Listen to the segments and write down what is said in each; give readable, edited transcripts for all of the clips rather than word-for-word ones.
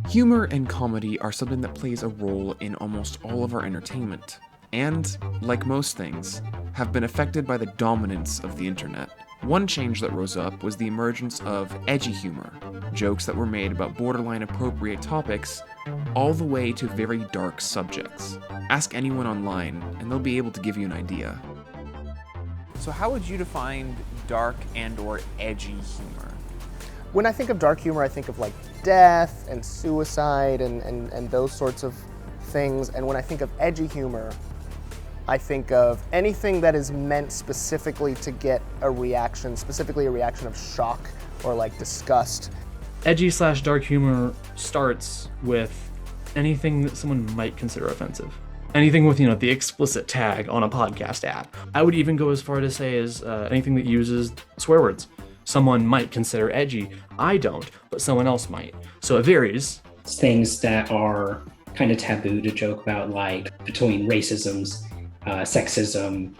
Humor and comedy are something that plays a role in almost all of our entertainment, and, like most things, have been affected by the dominance of the internet. One change that rose up was the emergence of edgy humor, jokes that were made about borderline appropriate topics, all the way to very dark subjects. Ask anyone online, and they'll be able to give you an idea. So how would you define dark and/or edgy humor? When I think of dark humor, I think of like death and suicide and those sorts of things. And when I think of edgy humor, I think of anything that is meant specifically to get a reaction, specifically a reaction of shock or like disgust. Edgy/dark humor starts with anything that someone might consider offensive. Anything with, the explicit tag on a podcast app. I would even go as far to say as anything that uses swear words. Someone might consider edgy. I don't, but someone else might. So it varies. Things that are kind of taboo to joke about, like between racisms, sexism,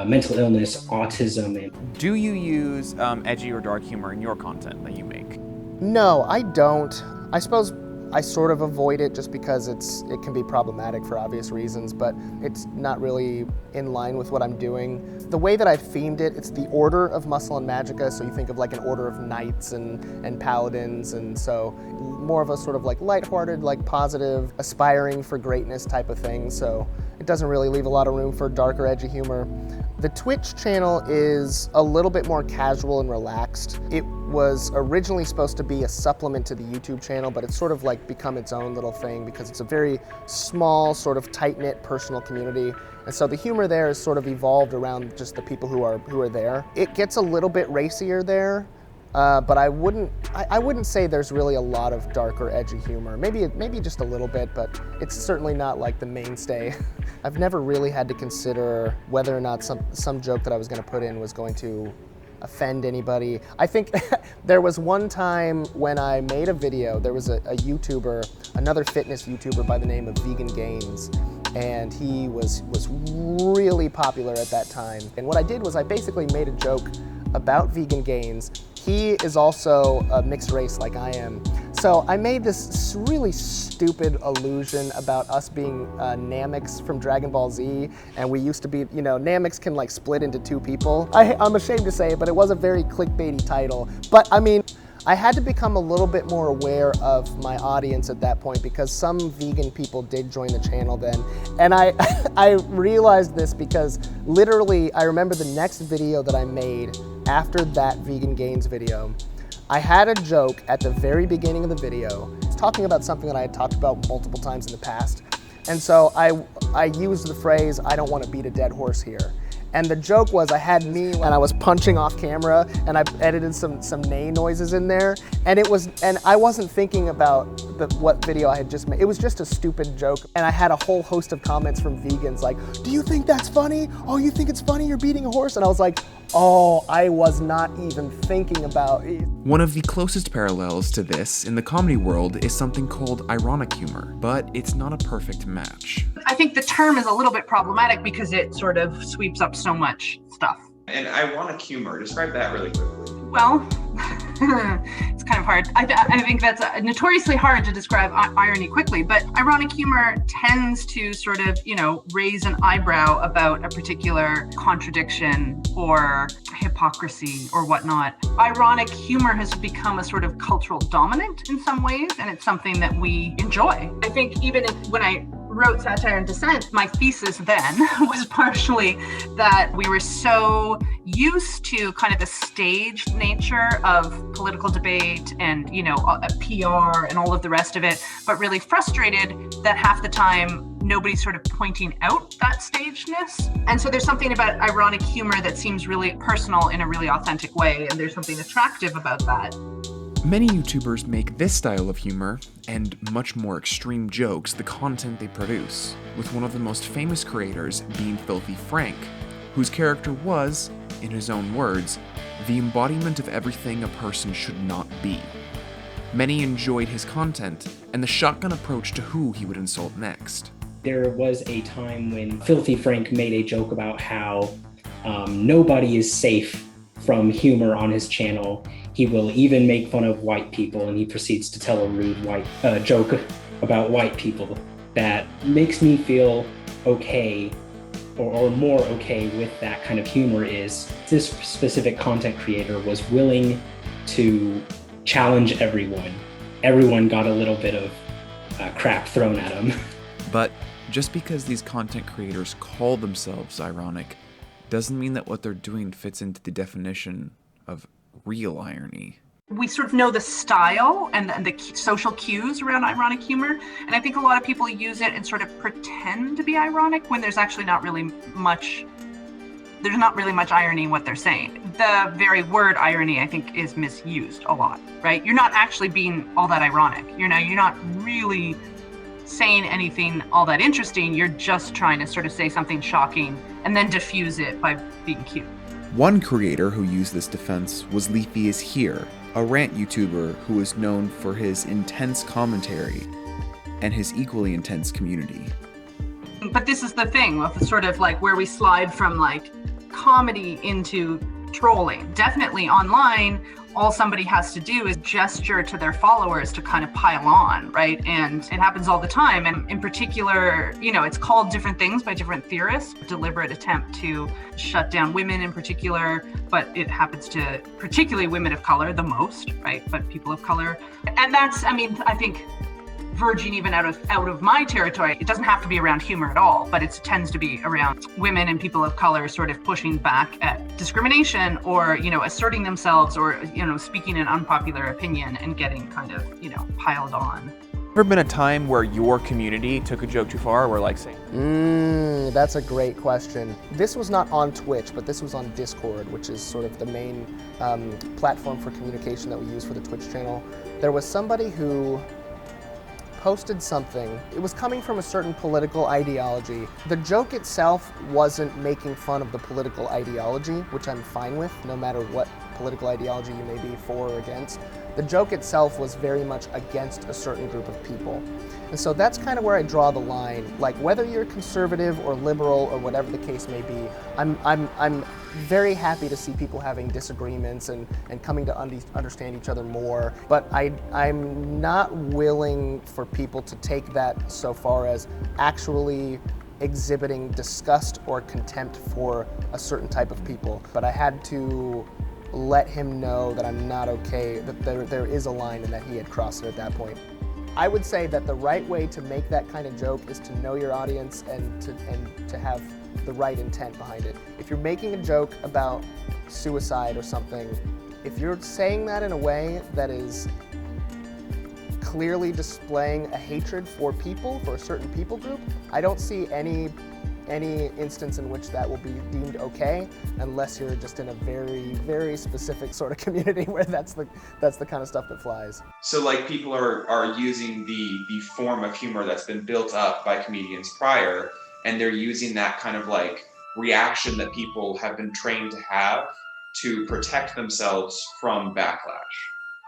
mental illness, autism. Do you use edgy or dark humor in your content that you make? No, I don't. I suppose I sort of avoid it just because it can be problematic for obvious reasons, but it's not really in line with what I'm doing. The way that I've themed it, it's the order of Muscle and Magica, so you think of like an order of knights and paladins, and so more of a sort of like lighthearted, like positive, aspiring for greatness type of thing, so it doesn't really leave a lot of room for dark or edgy humor. The Twitch channel is a little bit more casual and relaxed. It was originally supposed to be a supplement to the YouTube channel, but it's sort of like become its own little thing because it's a very small, sort of tight-knit personal community. And so the humor there is sort of evolved around just the people who are there. It gets a little bit racier there, but I wouldn't say there's really a lot of dark or edgy humor. Maybe just a little bit, but it's certainly not like the mainstay. I've never really had to consider whether or not some joke that I was going to put in was going to offend anybody. I think there was one time when I made a video, there was a YouTuber, another fitness YouTuber by the name of Vegan Gains, and he was really popular at that time. And what I did was I basically made a joke about Vegan Gains. He is also a mixed race like I am. So I made this really stupid illusion about us being Nameks from Dragon Ball Z, and we used to be, Nameks can like split into two people. I'm ashamed to say it, but it was a very clickbaity title. But I mean, I had to become a little bit more aware of my audience at that point because some vegan people did join the channel then. And I realized this because literally I remember the next video that I made after that Vegan Gains video, I had a joke at the very beginning of the video. It's talking about something that I had talked about multiple times in the past. And so I used the phrase, "I don't want to beat a dead horse here." And the joke was I had me and I was punching off camera and I edited some neigh noises in there. And I wasn't thinking about what video I had just made. It was just a stupid joke. And I had a whole host of comments from vegans like, "Do you think that's funny? Oh, you think it's funny you're beating a horse?" And I was like, oh, I was not even thinking about it. One of the closest parallels to this in the comedy world is something called ironic humor, but it's not a perfect match. I think the term is a little bit problematic because it sort of sweeps up so much stuff. And ironic humor, describe that really quickly. Well, it's kind of hard. I think that's notoriously hard to describe irony quickly, but ironic humor tends to sort of, raise an eyebrow about a particular contradiction or hypocrisy or whatnot. Ironic humor has become a sort of cultural dominant in some ways, and it's something that we enjoy. I think even when I wrote Satire and Dissent, my thesis then was partially that we were so used to kind of the staged nature of political debate and, PR and all of the rest of it, but really frustrated that half the time nobody's sort of pointing out that stagedness. And so there's something about ironic humor that seems really personal in a really authentic way, and there's something attractive about that. Many YouTubers make this style of humor, and much more extreme jokes, the content they produce, with one of the most famous creators being Filthy Frank, whose character was, in his own words, the embodiment of everything a person should not be. Many enjoyed his content, and the shotgun approach to who he would insult next. There was a time when Filthy Frank made a joke about how nobody is safe from humor on his channel. He will even make fun of white people, and he proceeds to tell a rude joke about white people that makes me feel okay, or more okay with that kind of humor. Is this specific content creator was willing to challenge everyone. Everyone got a little bit of crap thrown at them. But just because these content creators call themselves ironic doesn't mean that what they're doing fits into the definition of real irony. We sort of know the style and the social cues around ironic humor, and I think a lot of people use it and sort of pretend to be ironic when there's actually not really much irony in what they're saying. The very word irony, I think, is misused a lot, right? You're not actually being all that ironic. You're not really saying anything all that interesting. You're just trying to sort of say something shocking and then diffuse it by being cute. One creator who used this defense was Leafy is Here, a rant YouTuber who is known for his intense commentary and his equally intense community. But this is the thing with sort of like where we slide from like comedy into trolling. Definitely online, all somebody has to do is gesture to their followers to kind of pile on, right? And it happens all the time. And in particular, it's called different things by different theorists, deliberate attempt to shut down women in particular, but it happens to particularly women of color the most, right? But people of color. And that's, I think, verging even out of my territory. It doesn't have to be around humor at all, but it tends to be around women and people of color sort of pushing back at discrimination or, asserting themselves or, speaking an unpopular opinion and getting kind of, piled on. Ever been a time where your community took a joke too far, where like saying, That's a great question. This was not on Twitch, but this was on Discord, which is sort of the main platform for communication that we use for the Twitch channel. There was somebody who posted something. It was coming from a certain political ideology. The joke itself wasn't making fun of the political ideology, which I'm fine with, no matter what political ideology you may be for or against. The joke itself was very much against a certain group of people. And so that's kind of where I draw the line. Like, whether you're conservative or liberal or whatever the case may be, I'm very happy to see people having disagreements and coming to understand each other more. But I'm not willing for people to take that so far as actually exhibiting disgust or contempt for a certain type of people. But I had to let him know that I'm not okay, that there is a line and that he had crossed it at that point. I would say that the right way to make that kind of joke is to know your audience and to have the right intent behind it. If you're making a joke about suicide or something, if you're saying that in a way that is clearly displaying a hatred for people, for a certain people group, I don't see any instance in which that will be deemed okay, unless you're just in a very, very specific sort of community where that's the kind of stuff that flies. So like people are using the form of humor that's been built up by comedians prior, and they're using that kind of like reaction that people have been trained to have to protect themselves from backlash.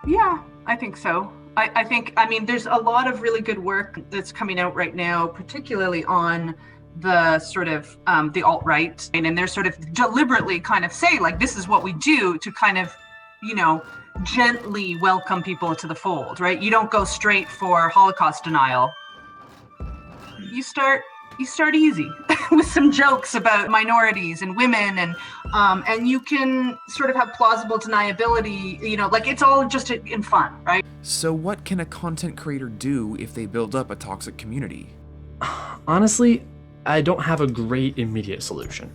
Yeah, I think so. I think, there's a lot of really good work that's coming out right now, particularly on the sort of the alt-right, and they're sort of deliberately kind of say, like, this is what we do to kind of, gently welcome people to the fold, right? You don't go straight for Holocaust denial. You start easy with some jokes about minorities and women, and you can sort of have plausible deniability, like it's all just in fun, right? So what can a content creator do if they build up a toxic community? Honestly, I don't have a great immediate solution.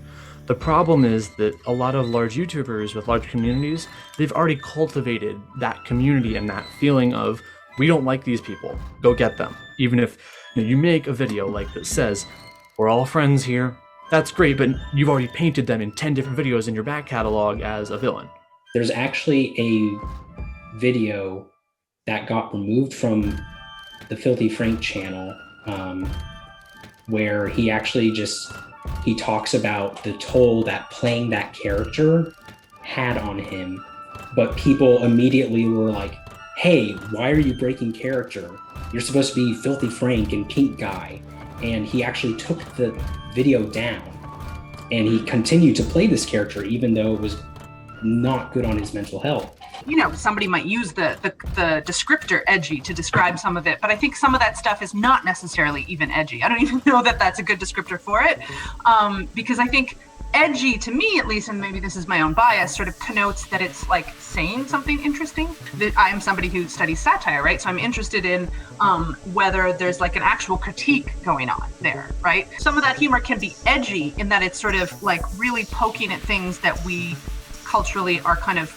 The problem is that a lot of large YouTubers with large communities, they've already cultivated that community and that feeling of, we don't like these people, go get them. Even if you make a video like that says, we're all friends here, that's great, but you've already painted them in 10 different videos in your back catalog as a villain. There's actually a video that got removed from the Filthy Frank channel, where he actually he talks about the toll that playing that character had on him. But people immediately were like, hey, why are you breaking character? You're supposed to be Filthy Frank and Pink Guy. And he actually took the video down, and he continued to play this character even though it was not good on his mental health. You know, somebody might use the descriptor edgy to describe some of it, but I think some of that stuff is not necessarily even edgy. I don't even know that that's a good descriptor for it, because I think edgy, to me at least, and maybe this is my own bias, sort of connotes that it's like saying something interesting. That I am somebody who studies satire, right? So I'm interested in whether there's like an actual critique going on there, right? Some of that humor can be edgy in that it's sort of like really poking at things that we culturally are kind of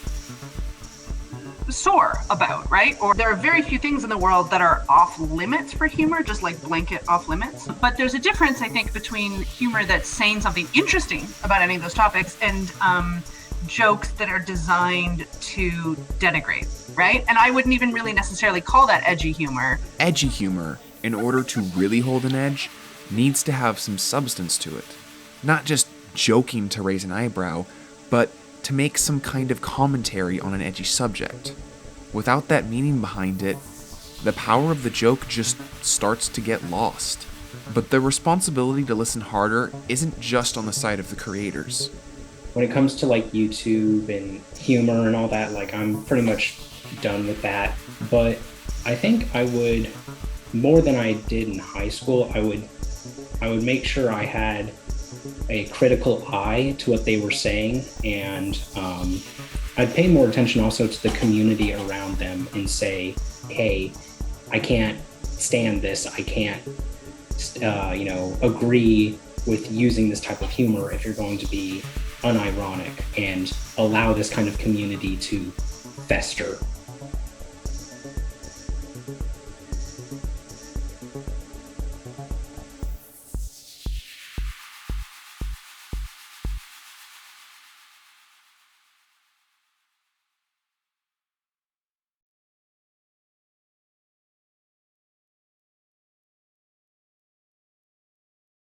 sore about, right? Or there are very few things in the world that are off limits for humor, just like blanket off limits. But there's a difference, I think, between humor that's saying something interesting about any of those topics and jokes that are designed to denigrate, right? And I wouldn't even really necessarily call that edgy humor. Edgy humor, in order to really hold an edge, needs to have some substance to it. Not just joking to raise an eyebrow, but to make some kind of commentary on an edgy subject. Without that meaning behind it, the power of the joke just starts to get lost. But the responsibility to listen harder isn't just on the side of the creators. When it comes to like YouTube and humor and all that, like I'm pretty much done with that. But I think I would, more than I did in high school, I would make sure I had a critical eye to what they were saying, and I'd pay more attention also to the community around them and say, hey, I can't stand this, I can't agree with using this type of humor if you're going to be unironic and allow this kind of community to fester.